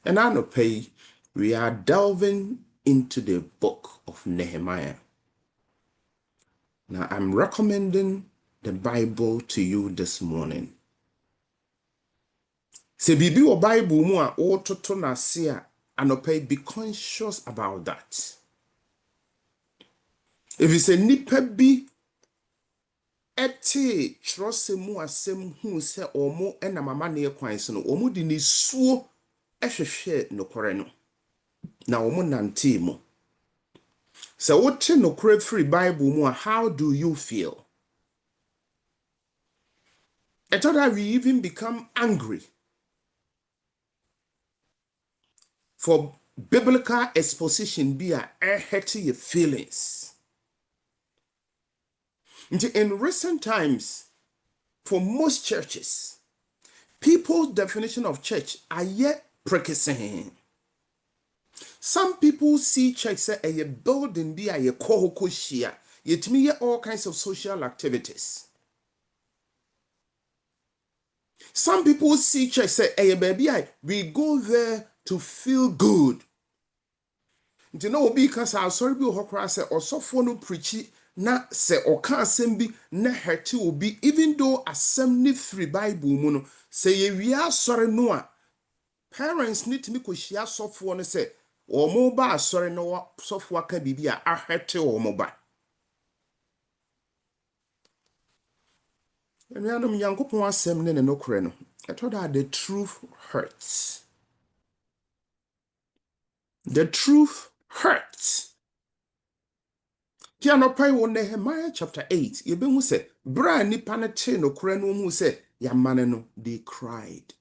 And I pay, we are delving into the book of Nehemiah. Now, I'm recommending the Bible to you this morning. Se bibi o Bible mu a ototo na se a anope, be conscious about that. If it's a nipa bi ete trose mu asem hu se omo ena mama ne kwan se no omo di ni suo ehwehwe nokore no na omo nante mu. So wote nokore free Bible mu a, how do you feel? I thought that we even become angry for biblical exposition be a hurt your feelings. In recent times, for most churches, people's definition of church are yet practicing. Some people see church say a building be a kohokoshia, yet me all kinds of social activities. Some people see church say a baby we go there to feel good. You know, because I'm sorry, be hokra say or so for no preachy na say or can't send be na hurt will be, even though assembly free Bible mono say we are sorry no. Parents need to make share software and say or mobile sorry no software can be a hurt or mobile. And we are no young couple assembly and no creno. I thought that the truth hurts. The truth hurts. Here no pray on Nehemiah chapter 8. You be who say, Bra nipa ne che no kura no mu say, ya mane no, they cried.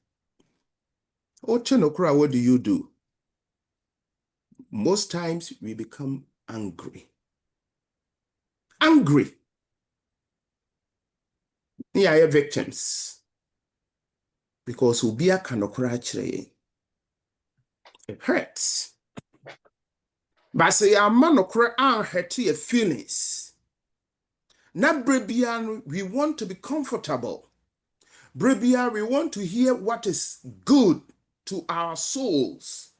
O che no kura, what do? Most times we become angry. Angry. Yeah, victims. Because ubia kanokura chire. It hurts. But say ya man okura an hurt your feelings. Na brebian, we want to be comfortable. Brebia, we want to hear what is good to our souls.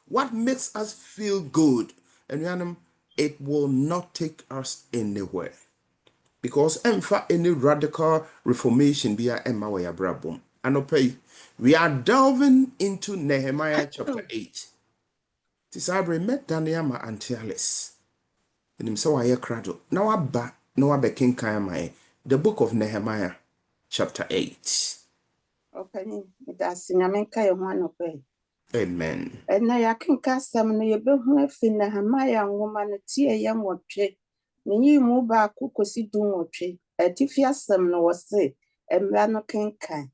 What makes us feel good. And it will not take us anywhere. Because any radical reformation be a emma way brabum. And we are delving into Nehemiah chapter 8. Tisabre met Daniama and Tialis. And him so I crado. Now I king kayamai. The book of Nehemiah chapter 8. Okay, that's in America, one of it. Amen. And now I can cast some near Behu in Nehemiah woman, a tear young watch. Ni move back, could do watch. A tifia some no was say, and Rano can kind.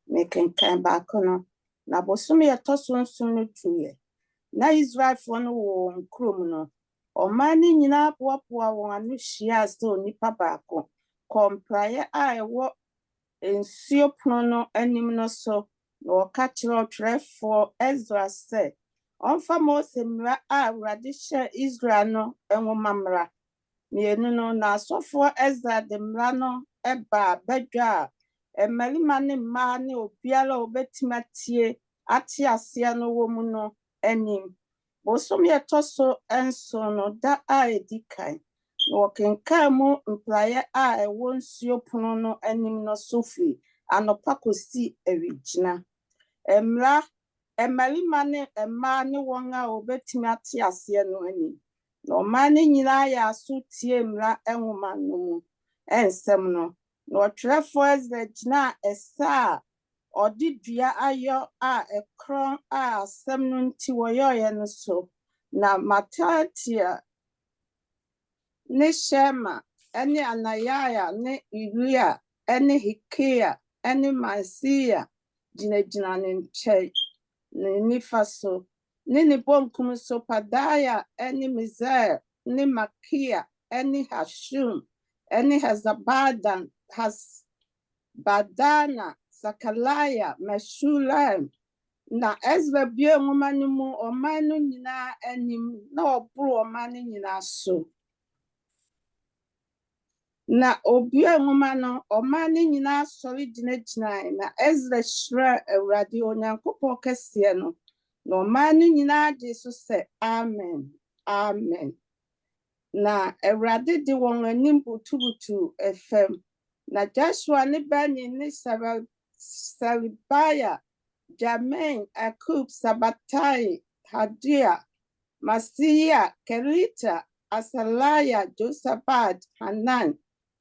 Making kind back on. Now, Bosumi a toss one sooner to ye. Now is right for no warm criminal. Or manning in up what one she has to nipa back on. Come prior, I walk. Ensio prono animno so no catcher tref for Ezra said. On famos mra a radisha Israel no mamra. Near no na so for Ezra de mrano eba bedra. A melimani mani obiala obetimatie atiasia no womuno enim. Bosomia toso enso no da a edikai. Walking Kamo implier I won't see prono anim no Sophie, and no paco see a regina. Emla, Emily money, a man wonga obetimati asia no any. No money nina su tiemla and woman no, and semno. No trefoes the jina a sa, or did ya ayo a crown a semnon tiwayo and so. Na matatia. Ne Shema, any Anayaya, ne Iria, any Hikea, any Masia, Jinejinan Che, Nifaso, Nini Bonkum Sopadaya, any Miser, ni Makia, any Hashum, any Hazabadan, has Badana, Sakalaya, Meshulam. Na Ezra Bia Womanumu or Manu Nina, any no bro mani nina so. Na obia nwoma no omani nyina sori gina na Ezra shra awrade onyankopon kase no Na ɔman no nyinaa gye so sɛ amen, amen. Na Awurade de wɔn anim butubutu fam. Na Joshua ne Bani ne Saribaya, Jamin, Akub, Sabatai, Hadia, Masiya, Kelita, Asalaya, Josabad, Hanan,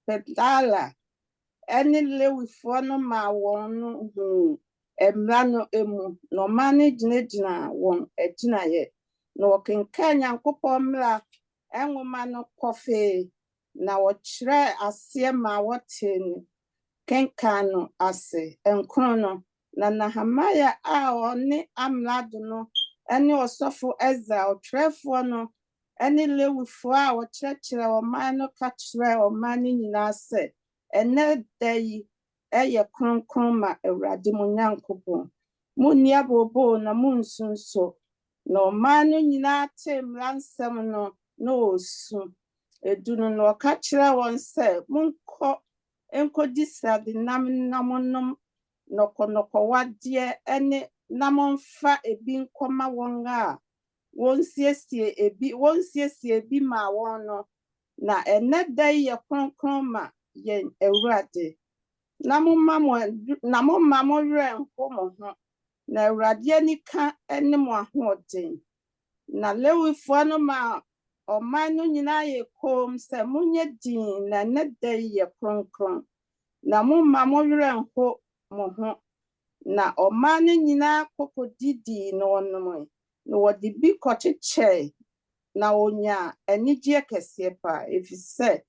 Pedala, ɛne Lewifoɔ no ma wɔn no huu mmara no mu. Na ɔman no gyinagyina wɔn agyinaeɛ. Na wɔkenkan Nyankopɔn mmara nwoma no kɔfee. Na wɔkyerɛ aseɛ ma wɔte no kenkan no ase. Nkron no, na Nehemiah a ɔne amrado no ne ɔsɔfo Ezra ɔtwerɛfoɔ no ne Lewifoɔ a wɔkyerɛkyerɛ ɔman no ka kyerɛ ɔman no nyinaa sɛ ɛnnɛ da yi ɛyɛ kronkron ma Awurade mo Nyankopɔn. Munni abooboo na munsu nso. Na ɔman no nyinaa tee mmara nsɛm no na wɔsu. Edu no na ɔka kyerɛ wɔn sɛ nkɔdi srade nam na monom nɔkɔnɔkɔwadeɛ ne na momfa ebi nkɔma wɔn a wɔnsiesie ebi ma wɔn no. Na ɛnnɛ da yi yɛ kronkron ma yɛn Awurade. Na momma mo werɛ nho mo ho. Na Awurade ani ka ne mo ahoɔden. Na Lewifoɔ no ma ɔman no nyinaa yɛ komm sɛ monyɛ din na ɛnnɛ da yi yɛ kronkron. Na momma mo werɛ nho mo ho. Na ɔman no nyinaa kɔkɔdidii na wɔnomee. Na wɔde bi kɔkyekyɛe. Na wonya anigyeɛ kɛseɛ paa. Ɛfiri sɛ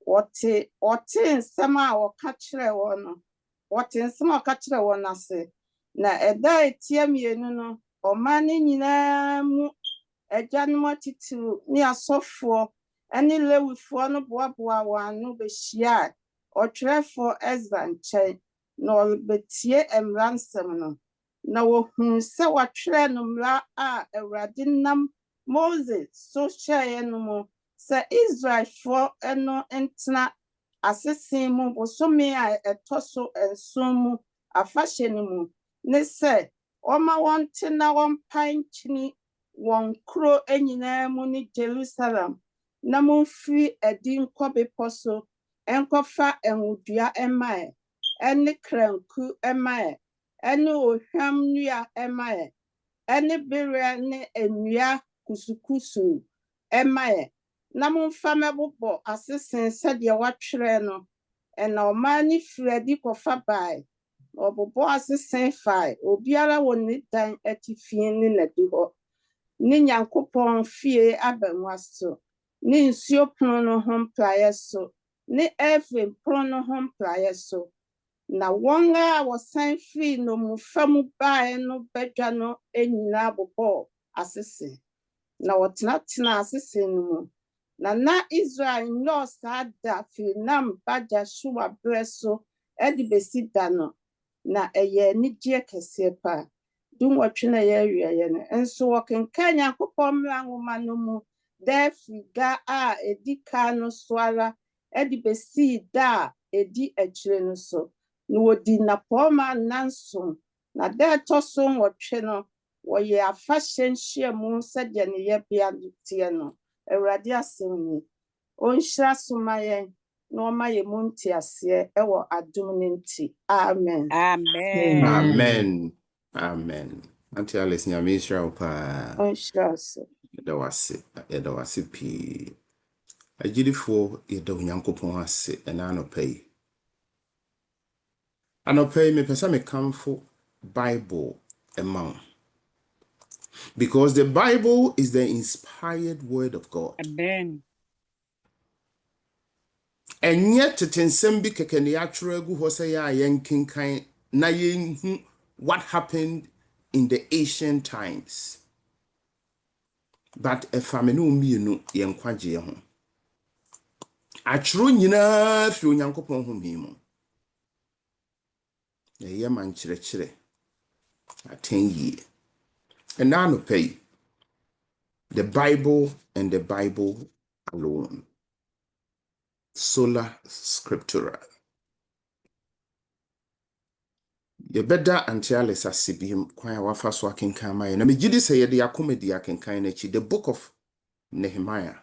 wɔte nsɛm a wɔka kyerɛ wɔn no. Wɔte nsɛm a wɔka kyerɛ wɔn ase. Na ɛda a ɛtia mmienu no, ɔman no nyinaa mu agyanom atitiriw ne asɔfoɔ ne Lewifoɔ no boaboa wɔn ano bɛhyiaa ɔtwerɛfoɔ Ezra nkyɛn. Na ɔrebɛtie mmara nsɛm no. Na wɔhuu sɛ wɔatwerɛ no mmara a Awurade nam Moses so hyɛeɛ no mu sɛ Israelfoɔ no ntena asese mu bosome a ɛtɔ so 7 mu afahyɛ no mu ne sɛ ɔma wɔnte na wɔmpae nkyene wɔn kuro nyinaa mu ne Jerusalem. Na momfiri adi nkɔ bepɔ so nkɔfa ngodua mmae ɛne kranku mmae ɛne ohwam nnua mmae ɛne bereɛ ne nnua kusukusu mmae. Na momfa mɛbobɔ asese sɛdeɛ wɔatwerɛ no. Ɛna ɔman no firi adi kɔfa bae. Ɔbobɔ asese fae. Obiara wɔ ne dan atifi ne n'adihɔ. Ne Nyankopɔn fie abangua so. Ne nsuo pono no ho mpraeɛ so. Ne Efraim pono no ho mpraeɛ so. Na wɔn a wɔsan firi nnommumfa mu bae no badwa no nyinaa bobɔɔ asese. Na wɔtenatena asese no mu. Na Israel nyɛ saa da firi nam bagya Joshua berɛ so de besi da no. Na ɛyɛ anigyeɛ kɛseɛ paa. 18 na yɛawieɛ no. Nso wɔkenkan Nyankopɔn mmara nwoma no mu da firi da a ɛdi kan no so ara de besii da a ɛdi akyire no so. Na wɔdi nnapɔɔma nnanson. Na da ɛtɔ so 8 no, wɔyɛ afahyɛ nhyiamu sɛdeɛ ne yɛbea teɛ no. Awurade asɛm ni. Ɔnhyira so ma yɛn na ɔma yɛn mu nteaseɛ wɔ adom no nti. Amen. Amen. Amen. Amen. Auntie Alice, nyame nhyira wo paa. Ɔnhyira so. Yɛda wo ase pii. Agyidifoɔ yɛda Onyankopɔn ase ɛna anɔpa yi. Anɔpa yi mepɛ sɛ mekamfo Bible ɛma wo. Because the Bible is the inspired word of God. Amen. And yet tetensɛm bi kɛkɛ ne yɛatwerɛ agu hɔ sɛ yɛ a yɛnkenkan na yɛnhu what happened in the ancient times. But ɛfa me ne wo mmienu yɛn nkwagyeɛ ho. Atwerɛ nyinaa firi Onyankopɔn home mu. Ɛyɛ ma nkyerɛkyerɛ atɛn yie. And now no pay the Bible and the Bible alone. Sola Scriptura. ye beda antialis asibim kwan wafa so akenkan ma ye na megidi se ye de akomedi akenkan na chi the book of Nehemiah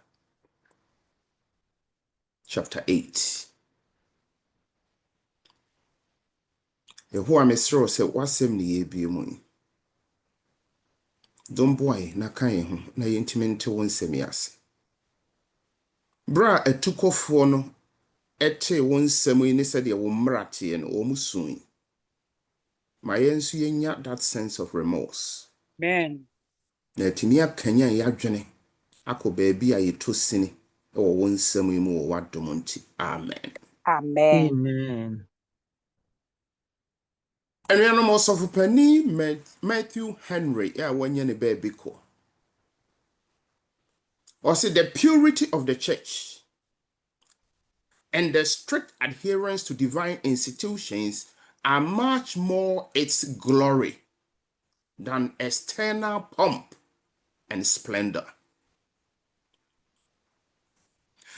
chapter 8. Yehowa mesro se wasem ne ye biemu yi. Don boy na kan ye ho na ye ntimi nte won semias. Bra etukofo no ete won semu yi ne se de wo mrate no wo musun. Ma ye nso yenya that sense of remorse. Amen. Na etimi akanya ya adwene akọ baabi a yeto sini wo won semu yi mu wo wadom nti. Amen. Amen. Amen. Anuanom Osofopani Matthew Henry ya wanye ne baby ko. Or say the purity of the church and the strict adherence to divine institutions are much more its glory than external pomp and splendor.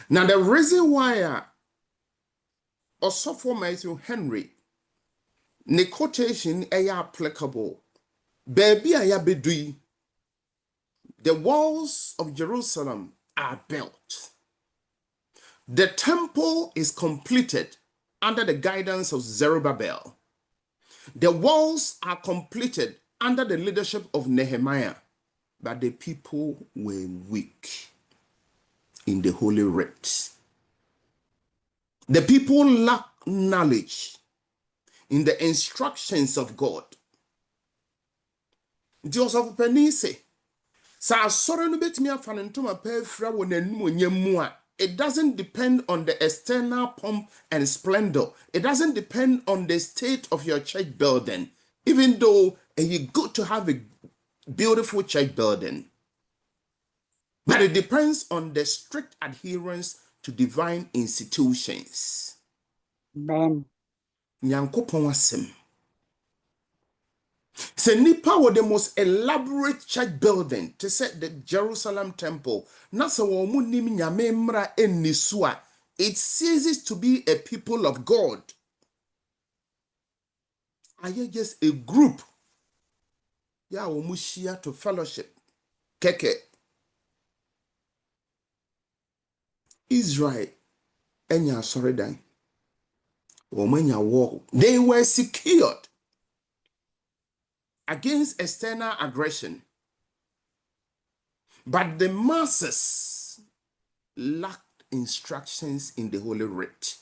Now the reason why Osofo Matthew Henry ne quotation is applicable baby a ya bedui the walls of Jerusalem are built. The temple is completed under the guidance of Zerubbabel. The walls are completed under the leadership of Nehemiah, but the people were weak in the Holy Writ. The people lacked knowledge in the instructions of God. Joseph Penise, sa sorry no betimi afa no ntoma pa afira wo nanum onyam a it doesn't depend on the external pomp and splendor. It doesn't depend on the state of your church building, even though it's good to have a beautiful church building. But it depends on the strict adherence to divine institutions. Amen. Nyankopon asem. Se nipa were the most elaborate church building to set the Jerusalem temple. Nasa wo mu nim nyame mra enisu a, it ceases to be a people of God. Are you just a group? Ya wo mu share to fellowship. Keke. Israel enya asoridan. Wo manya war. They were secured against external aggression. But the masses lacked instructions in the Holy Writ.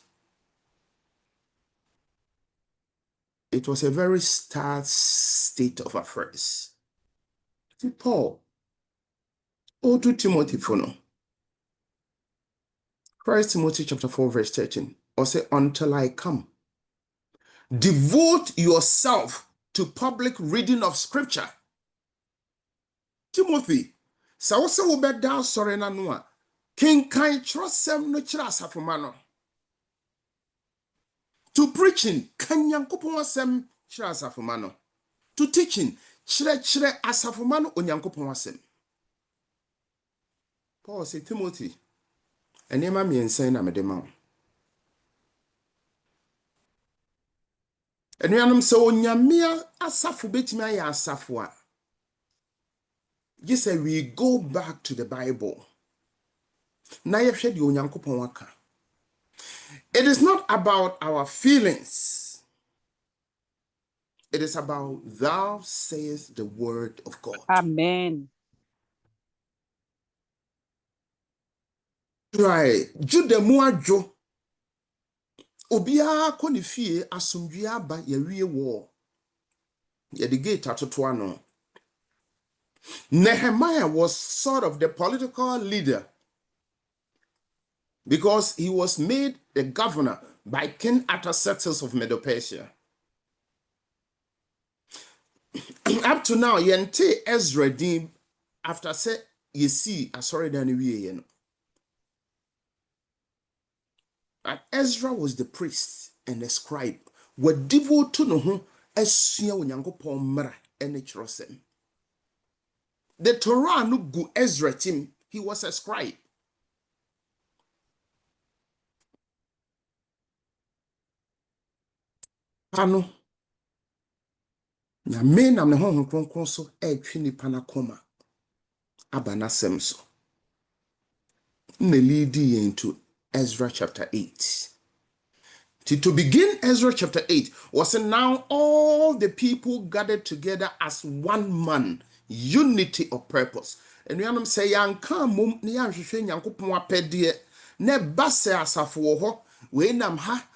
It was a very sad state of affairs. Paul, to Timothy for no. 1 Timothy chapter 4 verse 13. Or say, until I come, devote yourself to public reading of scripture. Timothy, sa wo se wo beda sore na no a, kenkan kyerosem no kyerɛ asafoma no. To preaching, kan Nyankopɔn asɛm kyerɛ asafoma no. To teaching, kyerɛ asafoma no Onyankopɔn asɛm. Paul said, Timothy, enema miɛnsa na mede ma wo. Enuanom sɛ onyamea asafo betimi ayɛ asafo a, say we go back to the Bible. Na yɛhwɛ de Onyankopɔn aka. It is not about our feelings. It is about thou sayest the word of God. Amen. Right. Jude mu adwo. Obiara kɔ ne fie asomdwe aba yɛwie wɔ. Yɛde gate atoto ano. Nehemiah was sort of the political leader because he was made the governor by King Artaxerxes of Medo-Persia. Up to now, yente Ezra din after say you see sorry than we. And Ezra was the priest and the scribe. Were devoted to no ho esua Onyankopɔn mmara ene kyerɛsɛm. The Torah no gu Ezra tim, he was a scribe. Ano Na me nam ne honhom kronkron so etwe nipa na koma aba na sem so. Na leadi into Ezra chapter 8. To begin Ezra chapter 8 was now all the people gathered together as one man, unity of purpose. And we am say yanka mum ni yanhwehwe Nyankopon apede na ba se asafo ho we nam ha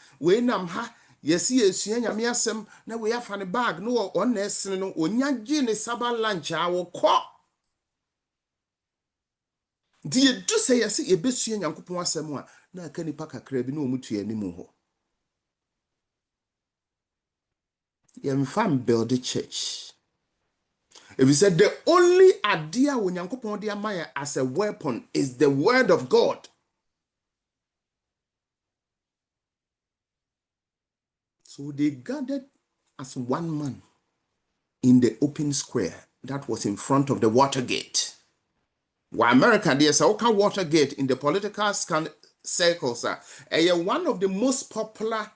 yesi esua nyame asem na we afa ne bag no on na esene no onyagye ne saba lunch a wo kɔ die du se yesi ebesua Nyankopon asem a na aka nipa kakra bi na omutu animu ho. Yemfam build the church. If you said the only idea when Nyankopon de amaya as a weapon is the word of God. So they gathered as one man in the open square that was in front of the Watergate. Why America there's a Watergate in the political circles one of the most popular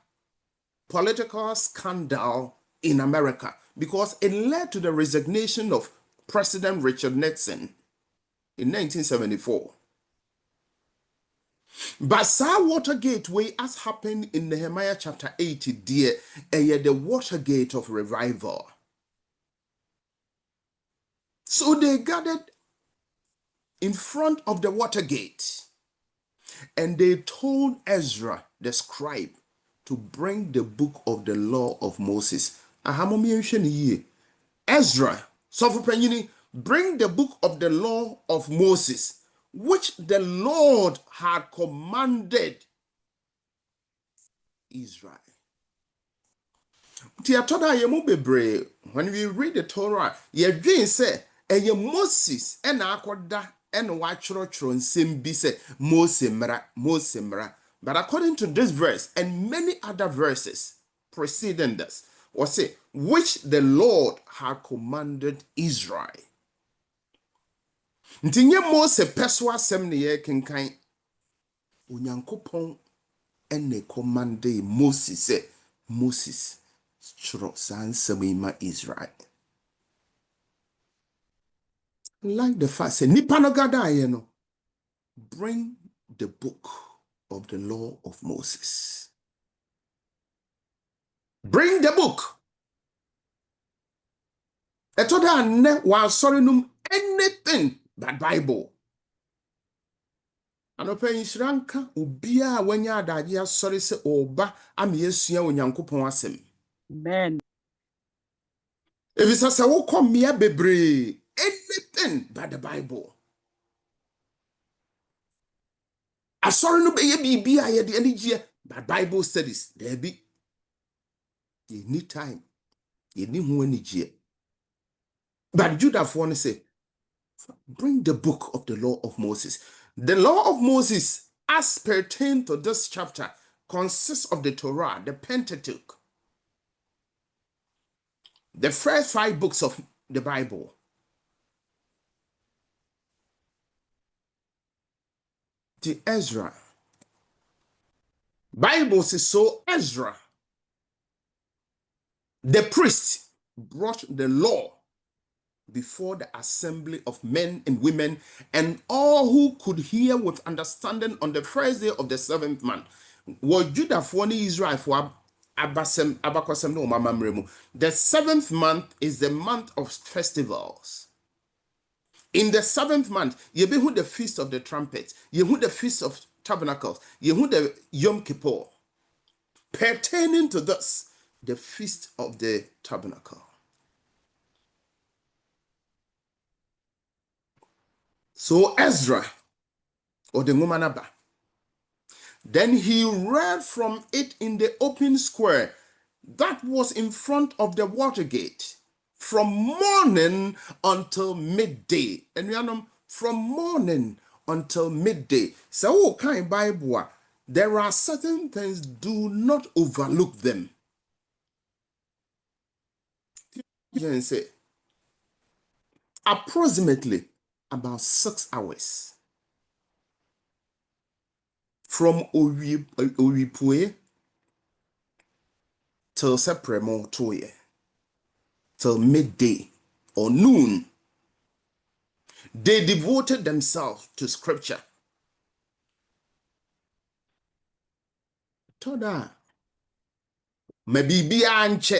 political scandal in America because it led to the resignation of President Richard Nixon in 1974. But Sir Watergate way as happened in Nehemiah chapter 80 dear the Watergate of revival. So they gathered in front of the Watergate and they told Ezra the scribe to bring the book of the law of Moses. Ezra, bring the book of the law of Moses, which the Lord had commanded Israel. When we read the Torah, ye dream say, Moses and akoda and wachro nsem bi say Moses mra. But according to this verse and many other verses preceding this, was say which the Lord had commanded Israel. Ntinye Moses peso asem ne ye kenkan Onyankopon ene commande Moses say Moses chro san semima Israel. Like the fact say nipa no gada ye no bring the book of the law of Moses. Bring the book. Etoda ne wa sorry num anything but Bible. Anopa inshranka obia wanya adaje asori se oba amesua Onyankopon asem. Amen. If it's a wo come here bebre anything but the Bible. Asori no be ye bibia ye de anigye but Bible studies there be. You need time. You need who anigye. But Judah for say bring the book of the law of Moses. The law of Moses, as pertain to this chapter, consists of the Torah, the Pentateuch, the first 5 books of the Bible. The Ezra. Bible says so Ezra, the priest, brought the law before the assembly of men and women and all who could hear with understanding on the first day of the 7th month. What Judah for Israel for abasem abakosem no mamamremu. The 7th month is the month of festivals. In the 7th month, you behold the feast of the trumpets, you hold the feast of tabernacles, you hold the Yom Kippur. Pertaining to this, the feast of the tabernacle. So Ezra, or the Mumanaba, then he read from it in the open square that was in front of the Watergate from morning until midday. And we are from morning until midday. So, kind Bible, there are certain things, do not overlook them. You can say, approximately about 6 hours from Oripue till Sepremo Toye. till midday or noon. They devoted themselves to scripture. Toda maybe anche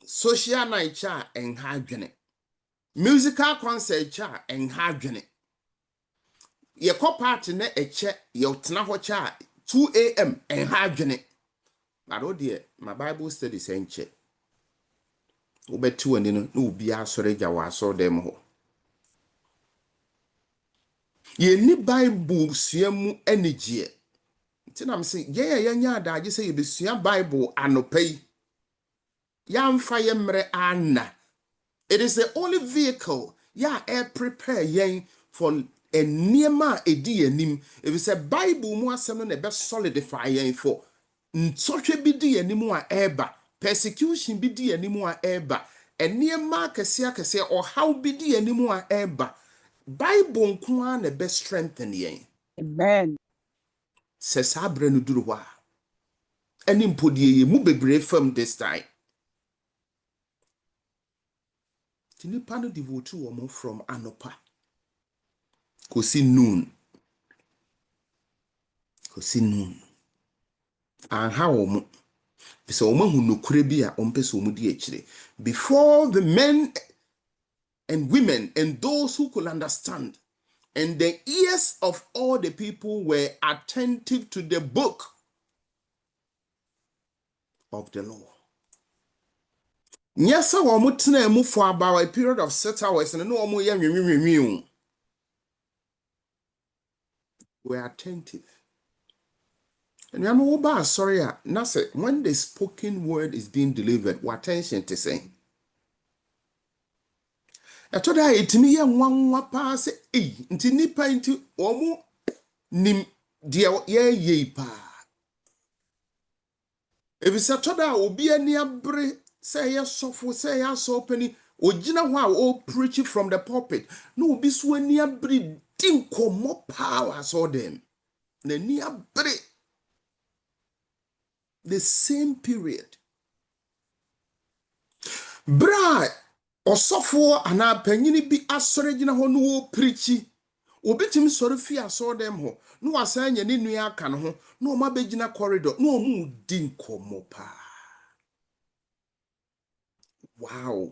social night cha and hadwene. Musical concert cha and hadwene. Ye ko party na eche ye tena ho cha 2 a.m. and hadwene. But oh dear, my Bible study senche. Obetu ani no obi asore gya wa so dem ho. Ye ni Bible suamu energy. Tina am say ye nya adage say ye besua Bible anopai. Yamfa ye mre anna. It is the only vehicle prepare yen for a niema edi anim. If it's a Bible mu asem no be solidify yen for nsotwe bi di anim a eba, persecution bi di anim a eba, eniema kese or how bi di anim a eba. Bible nko a na be strengthen yen. Amen. Se sabre no duru hɔ a eni mpodie ye mu bebre fam this time. Nipa no devote woman from anopa kosi noon and how omo so omo hu nokure bi a ompese omo di akire before the men and women and those who could understand, and the ears of all the people were attentive to the book of the law. Yes, omo tena emu for about a period of 6 hours and no omo ye nwenwenwen were attentive. And you know, sorry, Nasa, when the spoken word is being delivered, what attention to say? I told her it me one pass into nipa into omu nim dear ye pa. If it's a toda will be a near bre, say yes, so for say yes, opening, or Gina wow, all preaching from the pulpit. No, be so near bre, didn't come more power, saw them. The near bre. The same period. Bra osofo ana panyini bi asore gina ho no preachi. Obitim sore fi aso dem ho. No wasanya ne nua aka no ho. No o ma begina corridor. No mu di nkomo pa. Wow.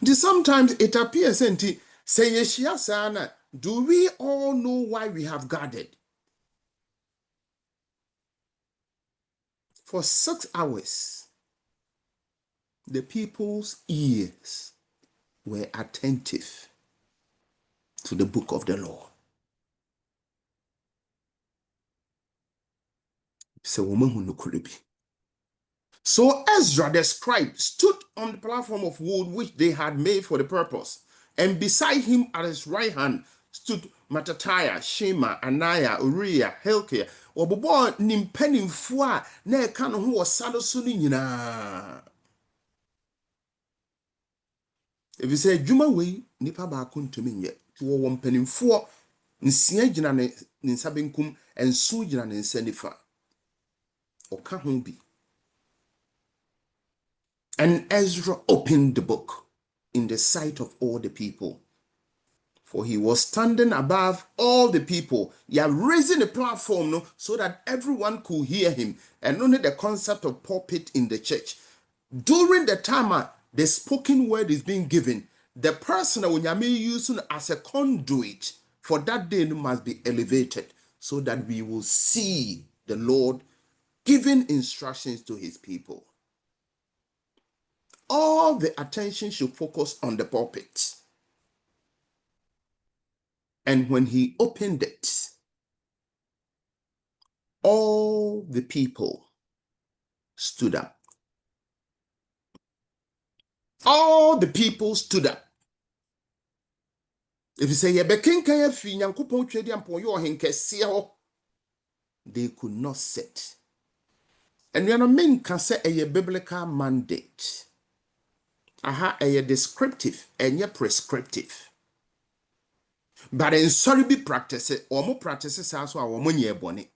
Sometimes it appears say yeshia sana. Do we all know why we have gathered? For 6 hours, the people's ears were attentive to the book of the law. So Ezra the scribe stood on the platform of wood which they had made for the purpose, and beside him at his right hand stood Mattatiah, Shema, Ananiah, Uriah, Hilkiah. Obobo nimpenimfo a na eka no ho wasado so ni nyina. If you say dwuma wei nipa ba ko ntumi nye, wo wo mpenimfo nsia gina ne nsa benkum enso gina ne nsa nifa. Oka ho bi. And Ezra opened the book in the sight of all the people. For he was standing above all the people. He had raising the platform so that everyone could hear him. And only the concept of pulpit in the church. During the time the spoken word is being given, the person when you using as a conduit for that day must be elevated so that we will see the Lord giving instructions to his people. All the attention should focus on the pulpit. And when he opened it, all the people stood up. All the people stood up. If you say, they could not sit. And you know, men can say a biblical mandate. A descriptive and yet prescriptive. But in sorry be practice it, or more practices as well, or money bonnet.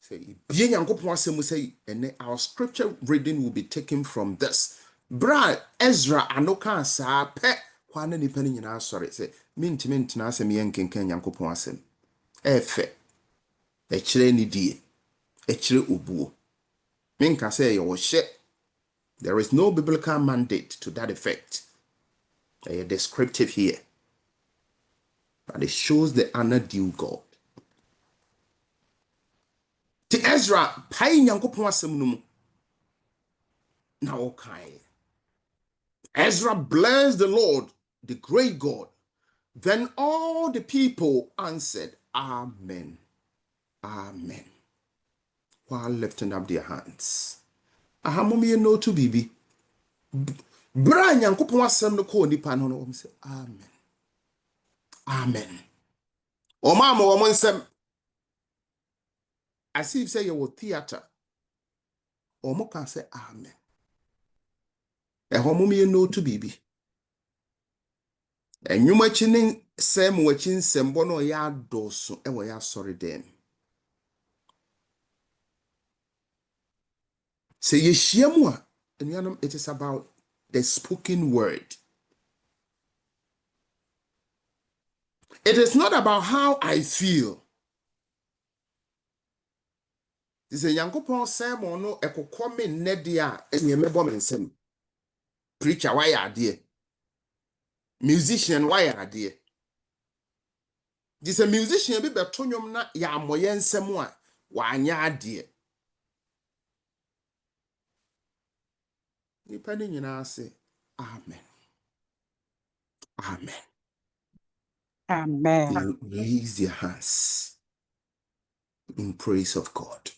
Say, and our scripture reading will be taken from this. Bra Ezra anoka sa pe kwana ni pani nyina sorry say mint na asem yen kenkan Nyankopon asem. Efe. E kire ni die. E kire obuo. Minka say ye wo hye. There is no biblical mandate to that effect. A descriptive here. But it shows the honor due God. To Ezra, pai Nyankopon asem no mu. Na okay. Ezra blessed the Lord, the great God. Then all the people answered, Amen. Amen. While lifting up their hands. Ahamumi no to bibi. Bra Nyankopon asem no ko nipa no no say Amen. Amen. O mama wo nsem. As if say you theater. O mo can say Amen. Ehomumi no to bibi. Enyuma chine sem wachin sembo no ya doso e wo ya sorry dem. Say yeshiamu a, it is about the spoken word. It is not about how I feel. This is a Yankopon sermon no ekokome nedia enyemebo mensem. Preacher why are there? Musician why are there? This a musician be betonyom na ya moye nsem a wanya ade. Nipa ni nyina say amen. Amen. Amen. They raise their hands in praise of God.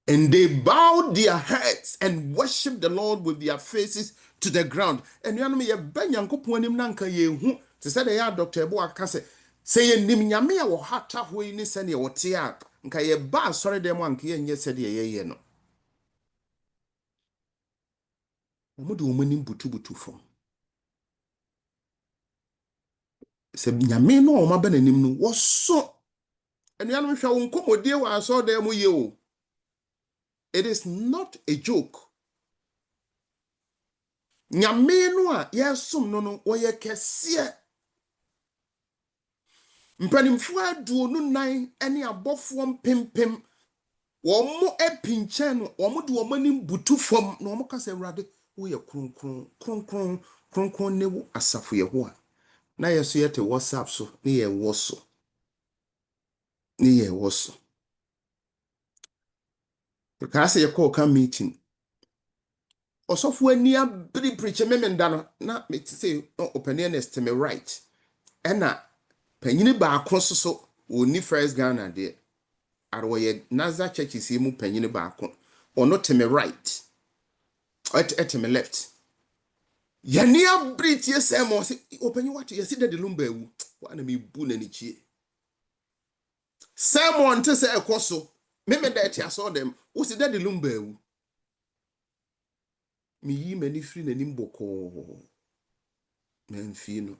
And they bowed their heads and worshiped the Lord with their faces to the ground. And you know me, Yankopon nim nanka yehu. To say the Dr. Ebo can say ye nim nyame a wo hata hoi ni sene wo te a nka ye ba sorry dem anka ye nye sede ye no. Omudu omanim butu fom. Se nyame no o maba nanim no wo so. And you know hwa wo nkomodie wa so dem ye o. It is not a joke. Nyame no a yesum no woye kese. Mpanimfo aduonu nan ene abofo mpempem wo mo epinchen no wo mo de wo manim butu fom na wo mo kasa awurade wo ye kronkron ne wo asafo ye ho a na yeso yete WhatsApp so ne ye wo so ka se ye call can meeting osofo ani abri preacher memenda no na me say openness me right ena panyini ba akroso so oni first Ghana de arwoye Nazar church is mu panyini ba akon ono to me right at me left yani abri tie say mo say opanyi what you see that the lumba ewu wa na me bu na ni chie Simon to say ekoso memenda eti aso dem wo see that the lumba ewu mi yi mani free na nimboko menfino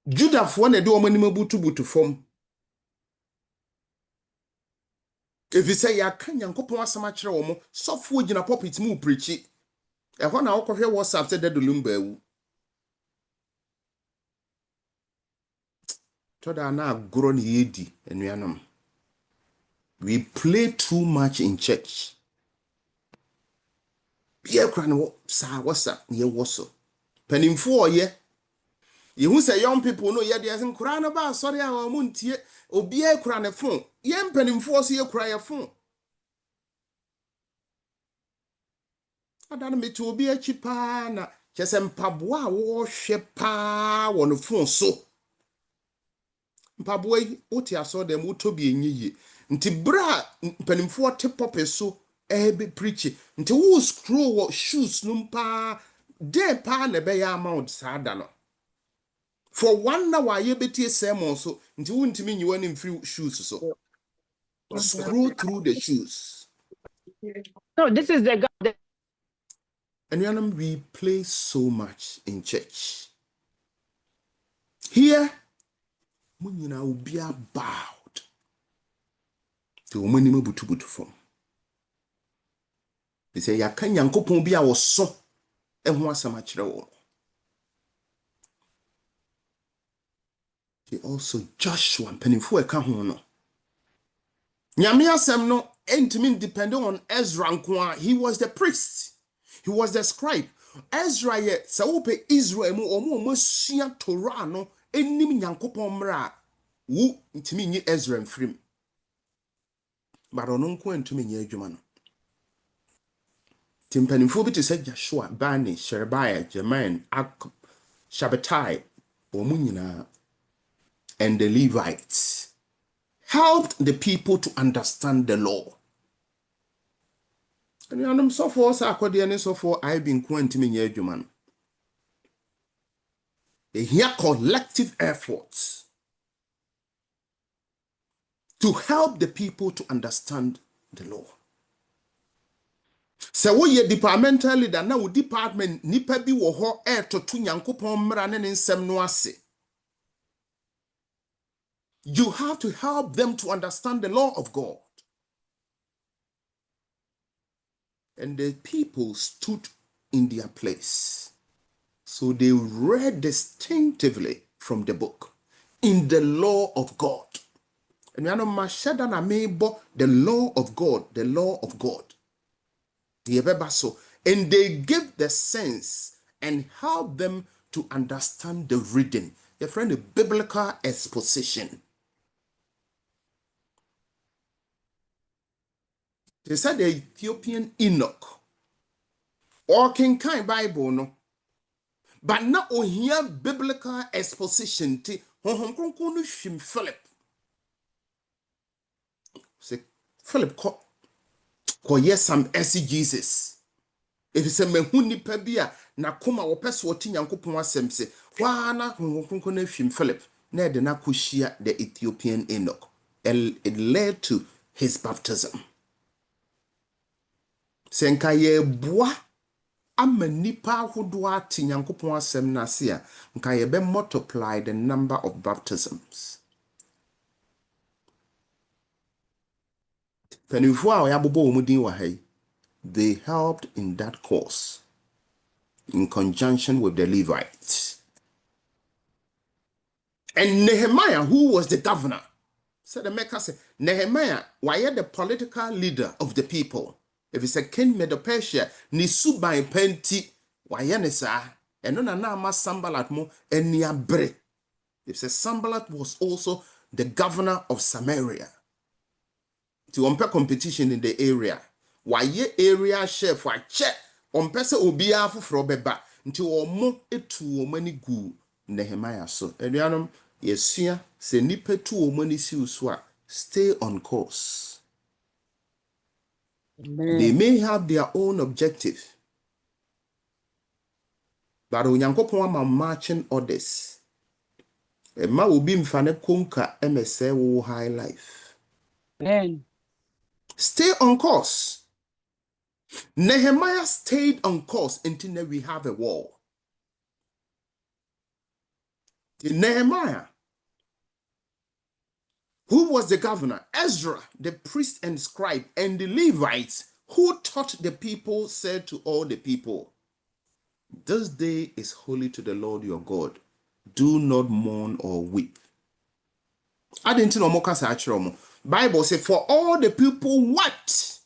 Judafo na de o mani mabutu fom efise ya kan Yankopon asama kire wo mo sofo gina pulpit mu preachi e ho na wokohwe WhatsApp se de lumba ewu toda na agoro ne yedi enuanom. We play too much in church. Ye kra no sa WhatsApp ne wo so panimfo oye you say young people no ye dey say kra no ba sorry a wo muntie obi e kra ne phone ye mpanimfo so ye kra ye phone adana me to obi a chipa na chese mpaboa a wo hwe pa wo no phone so mpaboa yi oti aso dem wo to bi enyiye nti bra mpanimfo te pop so be preach nti wo scroll wo shoes no pa de pa na be ya amount sada no for 1 hour ye betie sermon so nti wo ntimi nyi wani free shoes so scroll through the shoes. No, this is the God. And we play so much in church. Here, Munyina will be bowed. The woman in butu from. They say, Yakan Yankopon be our so, and who was a match. He also Joshua and Pennyfu a Kahono. Nyamia Semno ain't mean depending on Ezra Nkwa. He was the priest, he was the scribe. Ezra ye Saupe Israel mu Mosia Torah no enim Yankopon mra wu ntimi nyi Ezra mfrim. But ono nko ntimi nyi adwuma no. Timpanimfo bi to say Joshua, Bani, Sherebiah, Jermaine, Shabbatai, Omunyina, and the Levites helped the people to understand the law. And I'm so for so for I've been quantum in human. They hear collective efforts to help the people to understand the law. So we ye departmental leader now department nipa bi wo ho to Nyankopon mmara ne nsem no ase. You have to help them to understand the law of God. And the people stood in their place. So they read distinctively from the book in the law of God. And you know, the law of God, the law of God. And they give the sense and help them to understand the reading. Your friend, the biblical exposition. They said the Ethiopian Enoch, or King Kai Bible, no. But now we hear biblical exposition. Philip. Say Philip call yes some exegesis. If you say me huni pebia na kuma wo pese wo ti Nyankopon asem se wa na honhom na fim Philip na de na koshia the Ethiopian Enoch. It led to his baptism. Senka ye boa ama nipa ahodo ati Nyankopon asem na se a nka ye be multiply the number of baptisms. Penifo a yabobo omudin wa hai, they helped in that cause in conjunction with the Levites. And Nehemiah, who was the governor, said the maker said, Nehemiah, why are the political leader of the people? If it's a king Medo-Persia, ni subai penti, why nesa, and no na ma Sambalat mo and niabre. If it's a Sambalat was also the governor of Samaria. To compare competition in the area. Why ye area chef wa check on pesa obia fufro beba until omo etu omani gu Nehemiah so. Eduanum yesua se nipa tu omani si uswa stay on course. Amen. They may have their own objective. But Onyankopon ama marching orders. Ema obi mfane konka emese wo high life. Amen. Stay on course. Nehemiah stayed on course until we have a war. Nehemiah, who was the governor, Ezra, the priest and scribe, and the Levites, who taught the people, said to all the people, this day is holy to the Lord your God. Do not mourn or weep. I didn't know more. Bible says, for all the people wept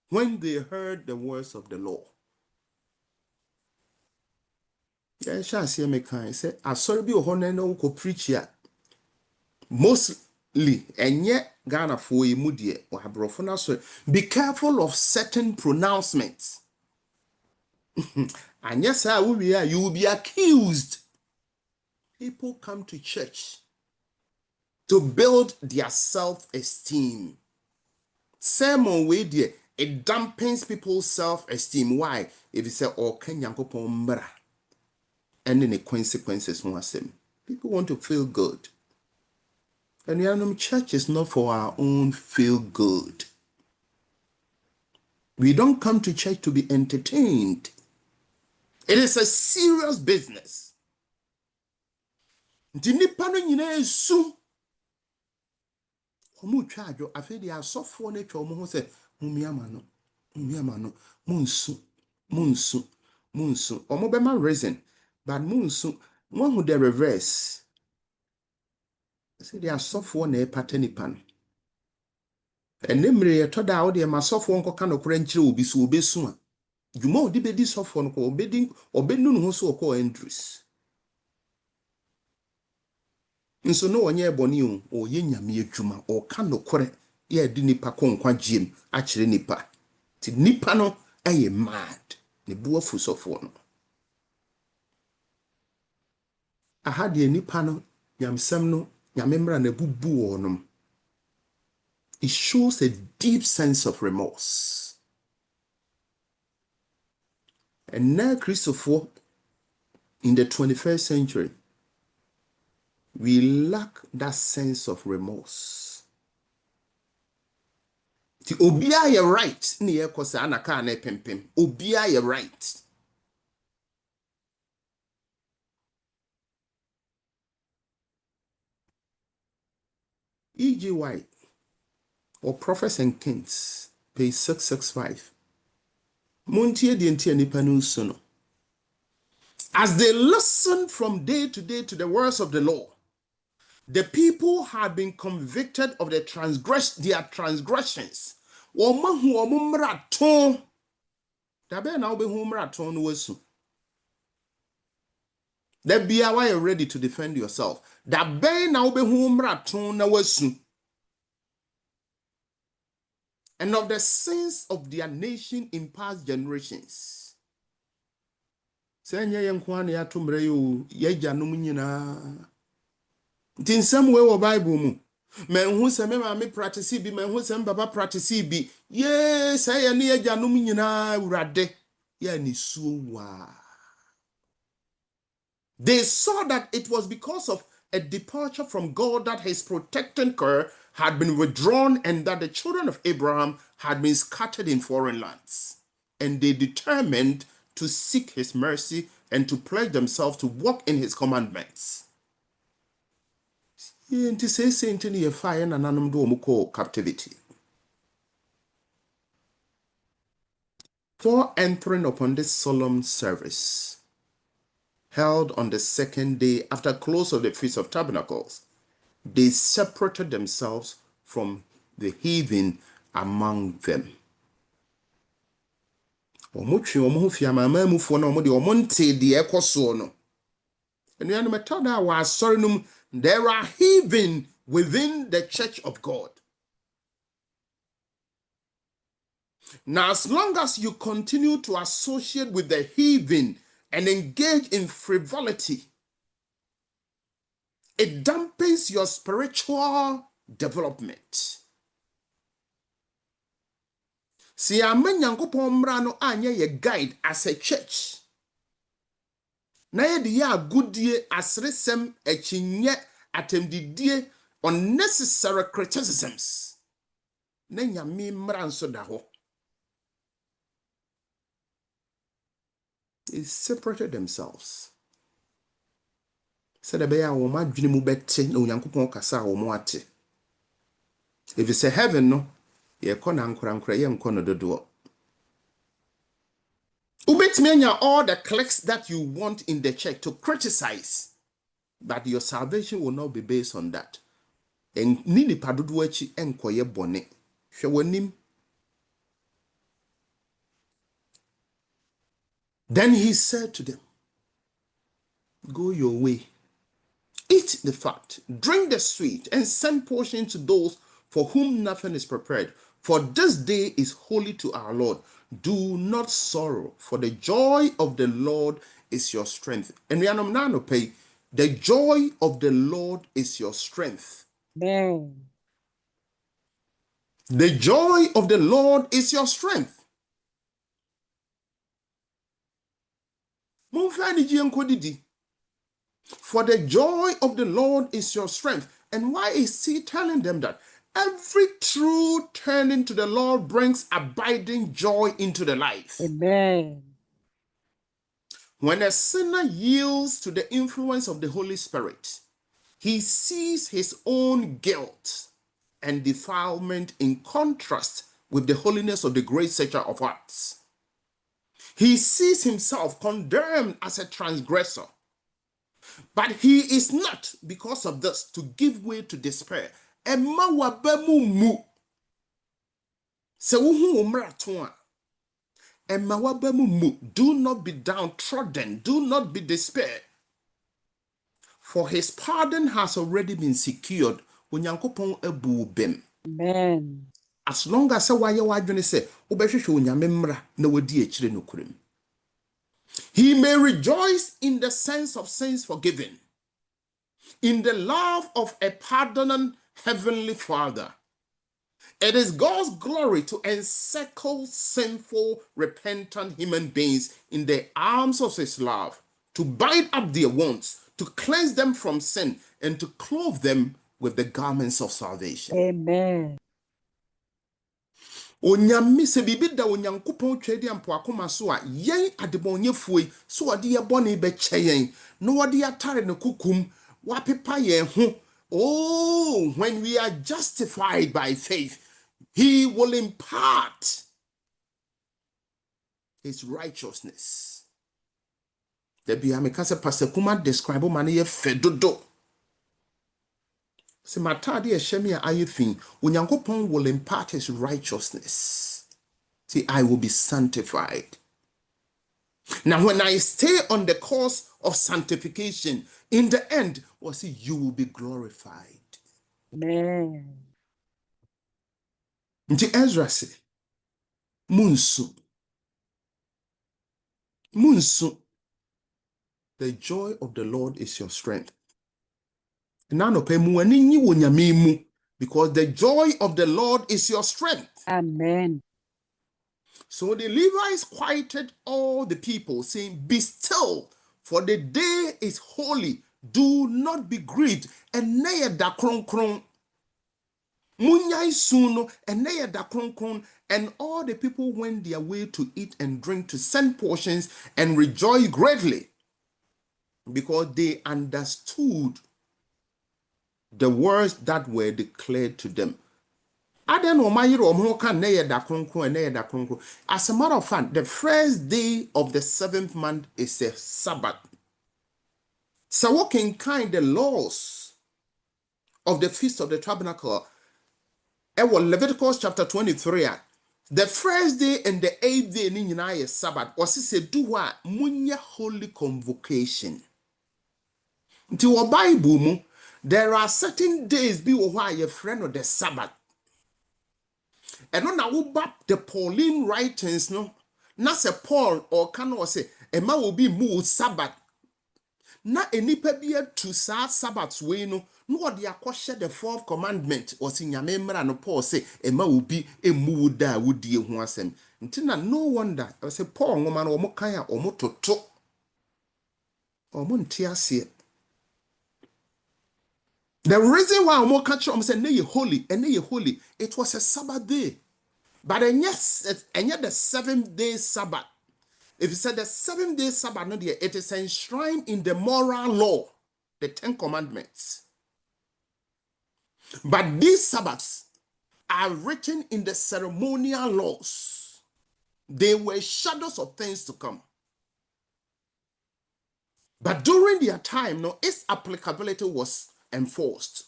when they heard the words of the law. Yeah, shall see me kind. Say, I saw be a honor no ko preach ya. Mostly, and yet Ghana for a mudie or habrofona. So be careful of certain pronouncements. And yes, I will be here. You will be accused. People come to church to build their self-esteem. Sermon way there, it dampens people's self-esteem. Why? If you say, "Oh, can Yankopon mbra," and then the consequences won't seem. People want to feel good. And the church is not for our own feel good. We don't come to church to be entertained. It is a serious business. Nti nipa no nyina esu. Omo twa adwo afi de asofo na twa omo ho se mumiama no. Munsu. Omo be ma reason, but munsu. One who the reverse. Se de asofo na epata nipa no. Enemre yetoda wo de masofo nkoka no kora nkyire obi so obesu a. Dwuma odi bedi sofo no ko obenu no ho so ko Andrews. Nso no onye eboni o ye nyame adwuma o ka no kore ye di nipa ko nkwa giem a kire nipa. Ti nipa no aye mad. Ne buafu sofo no. Aha de nipa no nyamsam no nyamemra na bubu wonom. It shows a deep sense of remorse. And now Christopher in the 21st century, we lack that sense of remorse. Ti obia ye right ni ye kosa anaka na pempem. Obia ye right. E.G. White or Prophets and Kings, page 665. Montie di enti nipa no suno. As they listened from day to day to the words of the law, the people had been convicted of their transgressions. Womahu omumraton. Dabe na obehu mraton no wasu. That be why you're ready to defend yourself. Dabe na obehu mraton na wasu. And of the sins of their nation in past generations. Senya yenkwane ya tumre yo yeja no nyina. In some way or Bible mu. Men who say me practice bi, men who say baba practice bi. Yes, I ani yeja no nyina urade. Ya ni suwa. They saw that it was because of a departure from God that his protecting care had been withdrawn and that the children of Abraham had been scattered in foreign lands. And they determined to seek his mercy and to pledge themselves to walk in his commandments. Captivity. For entering upon this solemn service, held on the second day after close of the Feast of Tabernacles, they separated themselves from the heathen among them. There are heathen within the church of God. Now, as long as you continue to associate with the heathen and engage in frivolity, it dampens your spiritual development. Si Yankopɔn mmara no anya ye guide as a church. Na ye de ya agudie asresem akyinnye atemdidie unnecessary criticisms. Na nyame mmara nso da ho. They separated themselves. Said be ya wo madwene mu bete na Onyankopɔn kasa wo mo ate. If it's a heaven no, ye kɔ na nkora ye nkɔ no dodo. Ubetimi anya all the clicks that you want in the church to criticize, but your salvation will not be based on that. And nini padodo achi enkoye bone. Hwe wanim. Then he said to them, go your way. Eat the fat, drink the sweet, and send portion to those for whom nothing is prepared. For this day is holy to our Lord. Do not sorrow, for the joy of the Lord is your strength. And we are not pay. The joy of the Lord is your strength. Amen. The joy of the Lord is your strength. For the joy of the Lord is your strength. And why is he telling them that? Every true turning to the Lord brings abiding joy into the life. Amen. When a sinner yields to the influence of the Holy Spirit, he sees his own guilt and defilement in contrast with the holiness of the great searcher of hearts. He sees himself condemned as a transgressor, but he is not, because of this, to give way to despair. Emma wabemu mu. Se wuhu umrato a, emma wabemu mu. Do not be downtrodden. Do not be despaired. For his pardon has already been secured. Onyankopɔn abu bem. Amen. As long as waye wadwene se wobɛhwehwɛ onyame mmra na wadi akyire nokorem. He may rejoice in the sense of sins forgiven, in the love of a pardoning heavenly Father. It is God's glory to encircle sinful, repentant human beings in the arms of his love, to bind up their wounds, to cleanse them from sin, and to clothe them with the garments of salvation. Amen. Onyame se bibi da onyankopɔn twedi ampo akoma so a yen adebonyefuoi so ɔde ye bɔne bɛkyɛ yen no ɔde atare ne kukum wapepa yen ho. Oh, when we are justified by faith, he will impart his righteousness. The biameka se Pastor Kuma describe man ye fedodo. Se matade e hyemi a ayefin, onyankopɔn will impart his righteousness. See, I will be sanctified. Now, when I stay on the course of sanctification, in the end, you will be glorified. Amen. Nti Ezra say, Munsu. The joy of the Lord is your strength. Because the joy of the Lord is your strength. Amen. So the Levites quieted all the people, saying, be still, for the day is holy. Do not be grieved. And all the people went their way to eat and drink, to send portions and rejoice greatly, because they understood the words that were declared to them. As a matter of fact, the first day of the 7th month is a Sabbath. So what can kind the laws of the Feast of the Tabernacle? Leviticus chapter 23. The first day and the 8th day is Sabbath. Was it a do munya holy convocation? To a Bible, there are certain days be why your friend of the Sabbath. And on our back the Pauline writings, no, not say Paul or can say a man will be moved Sabbath. Na enipa bia to sa Sabbath way no what they share the 4th commandment or in your memory no Paul say a man will be a mood da would dear who asem. Until no wonder I say Paul woman or mokaya or moto or montiasia. The reason why I'm catch on say nay holy and nay holy, it was a Sabbath day. But and yes, and yet the 7th day Sabbath. If you said the 7th day Sabbath, no, it is enshrined in the moral law, the 10 commandments. But these Sabbaths are written in the ceremonial laws. They were shadows of things to come. But during their time, no, its applicability was enforced.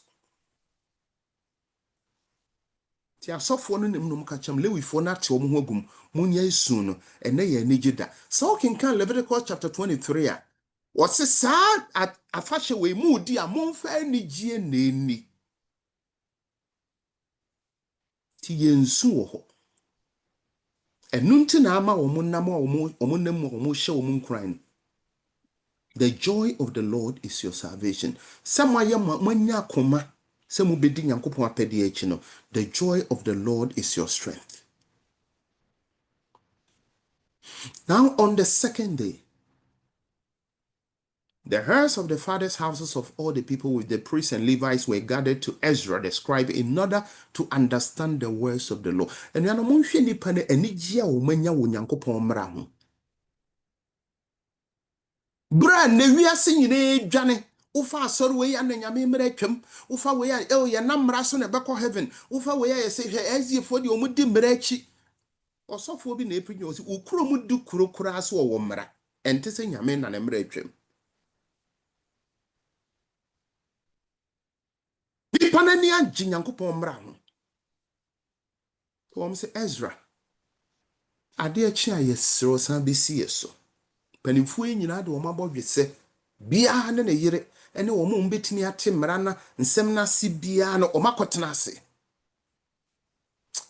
So for no num kacham lewi for na te omo hogum munya isu no ene ye nigida. So can Leviticus chapter 23 was sad at afashe we mu di amonfa nigie na eni. Ti yensu wo ho. Enu nti na ama omo nam omo nam omo hye omo nkran. The joy of the Lord is your salvation. Samaya manya koma. The joy of the Lord is your strength. Now on the 2nd day, the heirs of the fathers' houses of all the people with the priests and Levites were gathered to Ezra the scribe in order to understand the words of the law. And Bra ne wiase nyine dwane Ufa sorry way and nyame mmerechwem. Ufa way ya na mmara so na beko heaven. Ufa way ya say hwe for the omudi mmerechi. Osofo bi na epinyo si ukuro mu du kuro kura so wo mmara. Ente se nyame na na mmerechwem. Nipa na ni agye Nyankopɔn mmara ho. Wọ́n say Ezra. Ade achi a yesro san besi yeso. Panimfo nyina de wọ́n abɔ hwese. Bia na yere ene wọ́n mu betimi ate mmara na nsɛm na si bia no omakɔtena ase.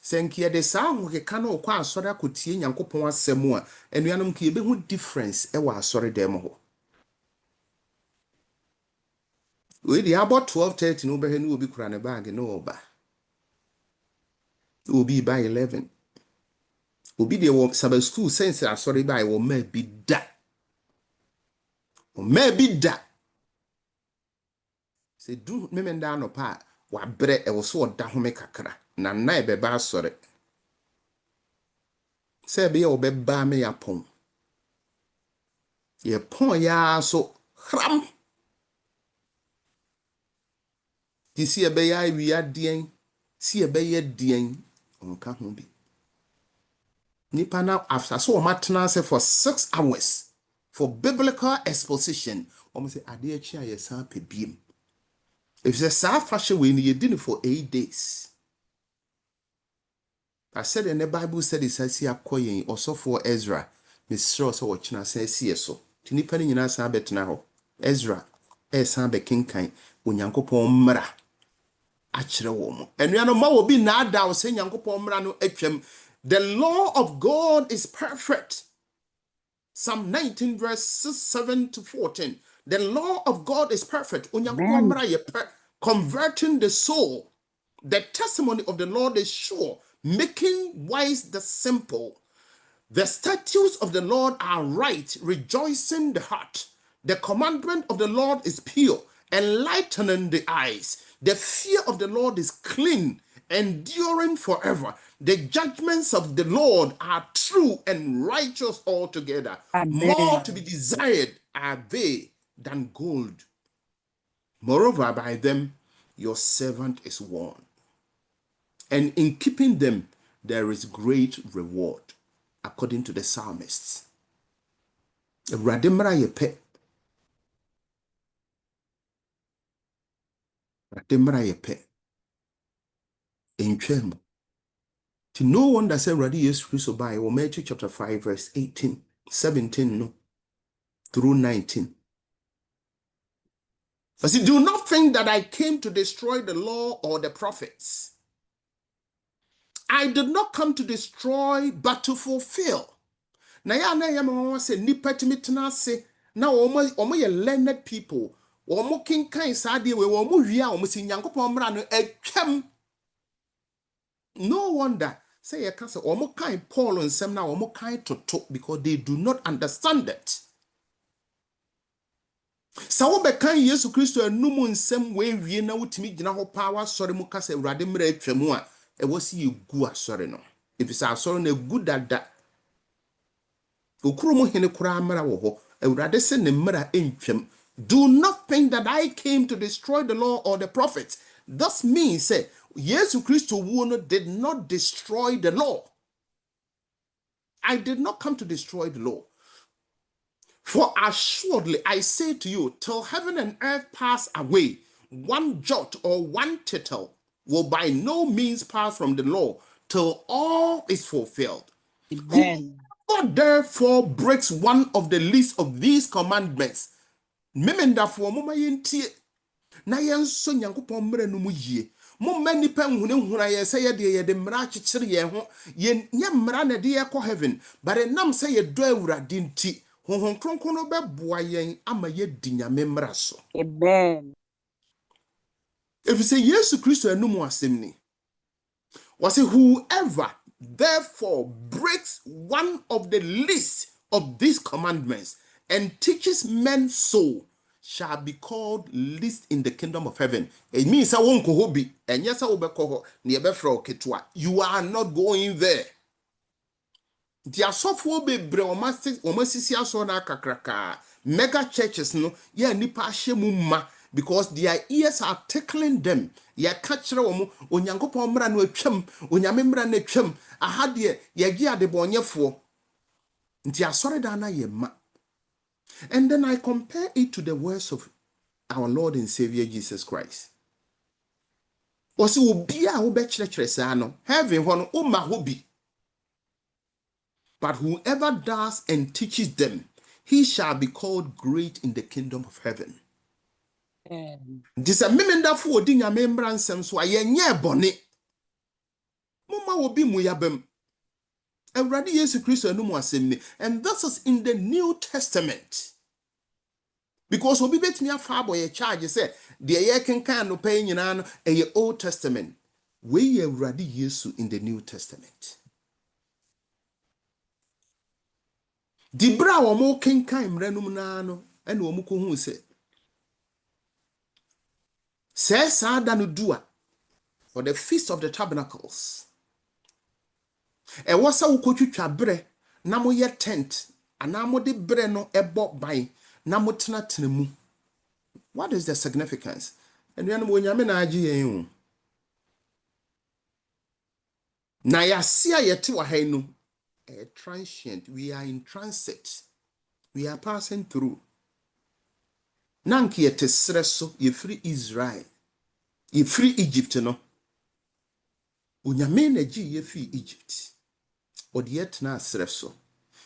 Senkia de saa ho keka na okwa asɔre akotie Nyankopɔn asɛm a enuanom ke be hu difference e wa asɔre dem ho. We di about 12:30 no be he no obi kura ne bag no oba. Obi by 11. Obi de wo Sabbath school sense asɔre by wo ma bi da. O ma bi da. Se du memenda no pa wa bre e wo so oda home kakra na na e beba asɔre. Se be ye obeba me ya pon. Ye pon ya so hram. Ti si e be ya wi adien, si e be ye dien onka ho bi. Nipa na after so matena se for 6 hours for biblical exposition. Omo say ade achi a yesan pebiem. If the sa fashion we ni did for 8 days. I said in the Bible said it says here koyen also for Ezra. Miss Shaw so watching say see so. Tinipa ni nyina san betena ho. Ezra san be kinkan onyankopon mmara achire wo mo. Enuano ma wo bi na ada wo say nyankopon mmara no atwam. The law of God is perfect. Psalm 19 verses 7 to 14. The law of God is perfect. Amen. Converting the soul. The testimony of the Lord is sure, making wise the simple. The statutes of the Lord are right, rejoicing the heart. The commandment of the Lord is pure, enlightening the eyes. The fear of the Lord is clean, enduring forever. The judgments of the Lord are true and righteous altogether. More to be Amen. desired are they than gold. Moreover, by them your servant is warned. And in keeping them, there is great reward, according to the psalmists. Rademra yepe. Rademra yepe. Enchemo. To no one that said Radi is Christ by Matthew chapter 5, verse 18, 17, no, through 19. I said, do not think that I came to destroy the law or the prophets. I did not come to destroy, but to fulfill. Na ya na ya mama say nipa timi tena se na omo ye learned people. Omo kinkan saade we omo hwia omo si Nyankopɔn mmara no atwam. No wonder say ye can say omo kan Paul nsem na omo kan toto because they do not understand it. Sa wo be kan Yesu Kristo anum nsem we wie na wutimi gina ho power sori mu ka say Awurade mmara atwam a e wo si ye gu asori no. If it's asori na gu dada. Okuro mu hene kura mmara wo ho. Awurade se ne mmara entwam. Do not think that I came to destroy the law or the prophets. Thus means say Jesus Christ did not destroy the law. I did not come to destroy the law. For assuredly I say to you, till heaven and earth pass away, one jot or one tittle will by no means pass from the law till all is fulfilled. Amen. Whoever therefore breaks one of the least of these commandments, memendafo moma yentie na yenso Nyankopɔn mmara no mu yie. Momma nipa nhunehuna ye sɛ ye de mmara kyekyere ye ho ye nya mmara na de ye kɔ heaven, but enam sɛ ye dɔ Awurade nti honhom kronkron no bɛboa yen ama ye di Nyame mmara so. Amen. If you say Yesu Kristo anum asɛm ni, was whoever therefore breaks one of the least of these commandments and teaches men so shall be called least in the kingdom of heaven. It means I won't go be and yes, I will be called near ketwa. You are not going there. Their software be breomastic or messisia sona kakraka. Mega churches no, ya nipa shemuma, because their ears are tickling them. Ya kachira womu onyankopon mra no atwam, onyame mra no atwam, aha de ye gi ade bonyefo. Nti asore da na ye ma. And then I compare it to the words of our Lord and Savior Jesus Christ. Osi obi a wo be kyerɛkyerɛ saa no, heaven ho no o ma ho bi. But whoever does and teaches them, he shall be called great in the kingdom of heaven. This a memendafo odi nyame mbra nsɛm so ayenye bɔne. Mumma obi mu yabem. Awurade Yesu Kristo anu mu asɛm ni. And this is in the New Testament. Because obi betumi afa aboye charge say de ye kenkan no pay nyina no eye Old Testament. We ye Awurade Yesu in the New Testament. Di bra wo mo kenkan mranum na no ene wo mo ko hu se saa da no dua for the Feast of the Tabernacles. E wasa wo kotwitwa bre na mo ye tent ana mo de bre no ebo ban na mo tena mu. What is the significance? And we know nyame na agi yen. Na ya sia yete wa han no a transient. We are in transit. We are passing through. Nanki yete sere so ye free Israel. Ye free Egypt no. Onyame na agi ye free Egypt. Or yet na sere so.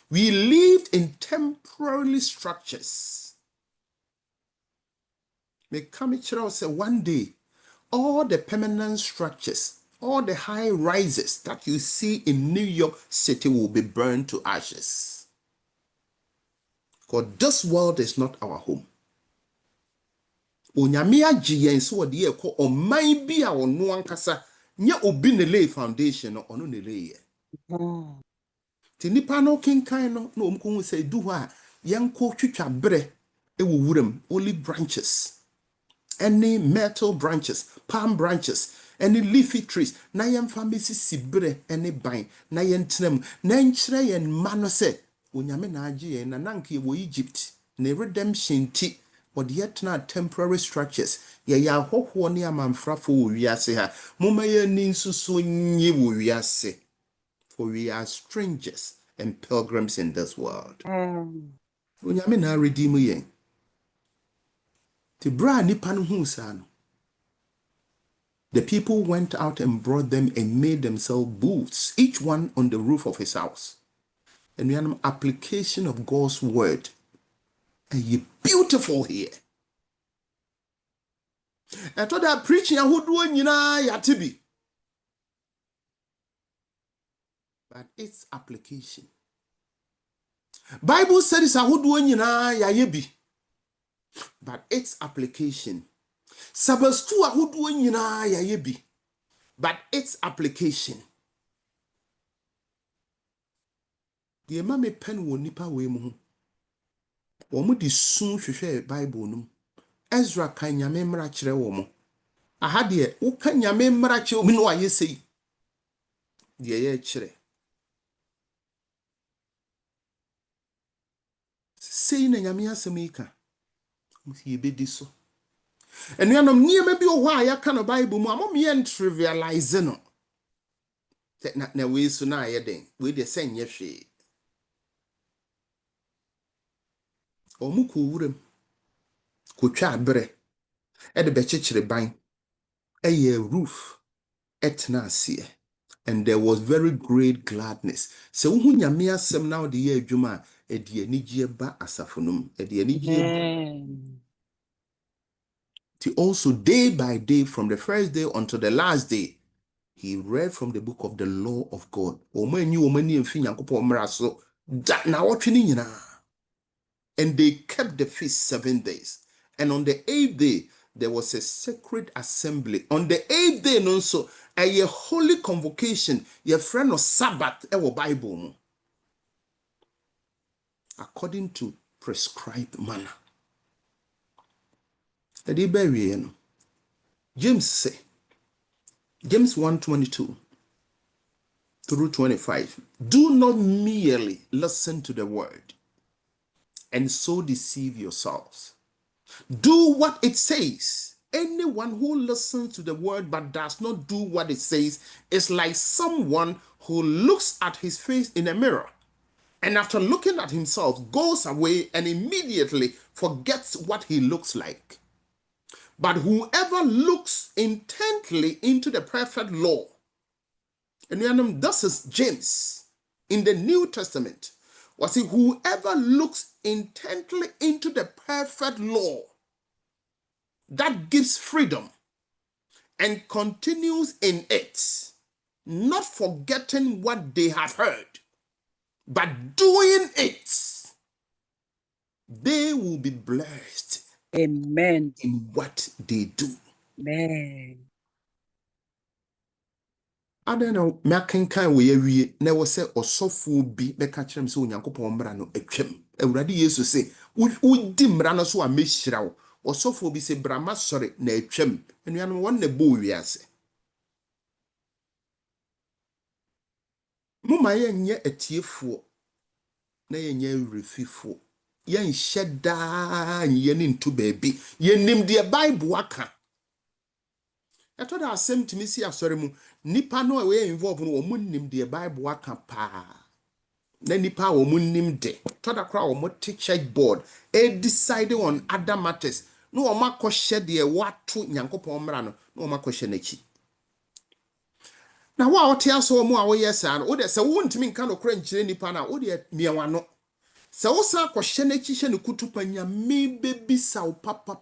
We lived in temporary structures. May come say one day, all the permanent structures, all the high rises that you see in New York City will be burned to ashes. Because this world is not our home. Onyame agye yen so de ye ko oman bi a ono ankasa nya obi ne lay foundation no ono ne lay ye. Ti nipa no kenkan no na omko hu say du ho a yenko twitwa bre e wo wuram olive branches. Any metal branches, palm branches, any leafy trees, na yen famisi sibre any bine, na yen tnem, na nchre yen mano se, onyame na agye na nanke wo Egypt, ne redemption ti, but yet na temporary structures, ya hoho ni amamfrafo wo wiase ha, moma ye ni nsuso nye wo wiase, for we are strangers and pilgrims in this world. Onyame na redeem yen. Ti bra nipa no hu sa no. The people went out and brought them and made themselves booths, each one on the roof of his house. And we have an application of God's word. And you beautiful here. I thought that preaching who do yatibi. But its application. Bible says who do yayebi. But its application. Sabastu who do yayebi. But its application. The mame pen wo nipa we mu. Womu di sun hwehwe Bible num. Ezra kan nyame mra kire wo mo. Aha de wo kan nyame mra kire wo no aye sei. De ye kire. Sei na nyame asem yi ka. Ye bedi so. Enuanom niema bi o ho a ya ka no Bible mu amom ye trivialize no. Na we so na aye den. We de senye hwe. Omu ko wuram. Ko twa abre. E de be kikire ban. A roof etna asie. And there was very great gladness. So who nyame asem now the year adwuma e de anigye ba asafonum. E de anigye till also day by day from the first day until the last day he read from the book of the law of God. Omani emfi Yankopon mra so that na wotwe nyina. And they kept the feast 7 days. And on the 8th day there was a sacred assembly. On the 8th day also a holy convocation, your friend of Sabbath ewo Bible according to prescribed manner. Edi bewie no. James say James 1:22 through 25. Do not merely listen to the word and so deceive yourselves. Do what it says. Anyone who listens to the word but does not do what it says is like someone who looks at his face in a mirror and after looking at himself goes away and immediately forgets what he looks like. But whoever looks intently into the perfect law, and this is James in the New Testament, was it whoever looks intently into the perfect law that gives freedom and continues in it, not forgetting what they have heard, but doing it, they will be blessed Amen. in what they do. Amen. I don't know, makenkan we awie na wo se osofo bi beka kire me se onyankopon mmra no atwam. Awurade Yesu se, wodi mmra no so a mehyira wo. Osofo bi se brama sori na atwam. Enuanom won na bo wiase. Muma yenye atiefo na yenye refifo. Yen hyeda nye ne ntu baabi. Yenim de Bible aka. Eto da asem timi si asori mu nipa no we involve no wo nim de Bible aka pa. Na nipa wo nim de. To da kra wo church board decide on other matters. No wo makɔhye de wato nyankopɔn mmra no. No wo makɔhye n'achi. Na wa wote aso mu a wo yes an wo de se wo ntimi nka no kra nkyire nipa na wo de miewa no. Se wo sa akɔhye n'achi hye ne kutupa nyame bebisa wo papa.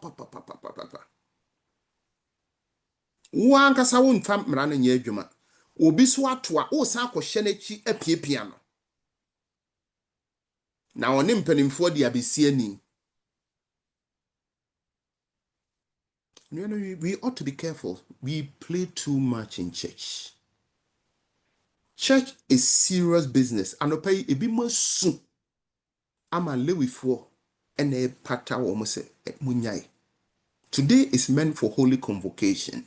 Wan kasa wo nfa mmara no nya adwuma. Obi so ato a wo sa akɔhye n'achi apiepia no. Na one mpanimfo de abesi ani. We ought to be careful. We play too much in church. Church is serious business. Anopai ebi masu ama lewifo ene pata wo mo se munyai. Today is meant for holy convocation.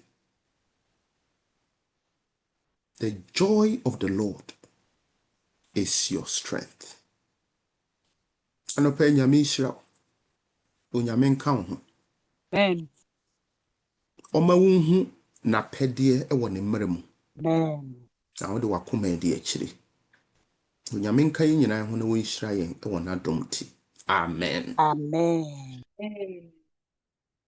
The joy of the Lord is your strength. Anopai nyame hira. Onyame nka wo ho. Amen. Oma wonhu na pɛdeɛ ɛwɔ ne mmere mu. Amen. Na wode wakoma edi akyire. Onyame nka yi nyinaa ho na wonhyira yɛn ɛwɔ n'adom ti. Amen. Amen. Amen.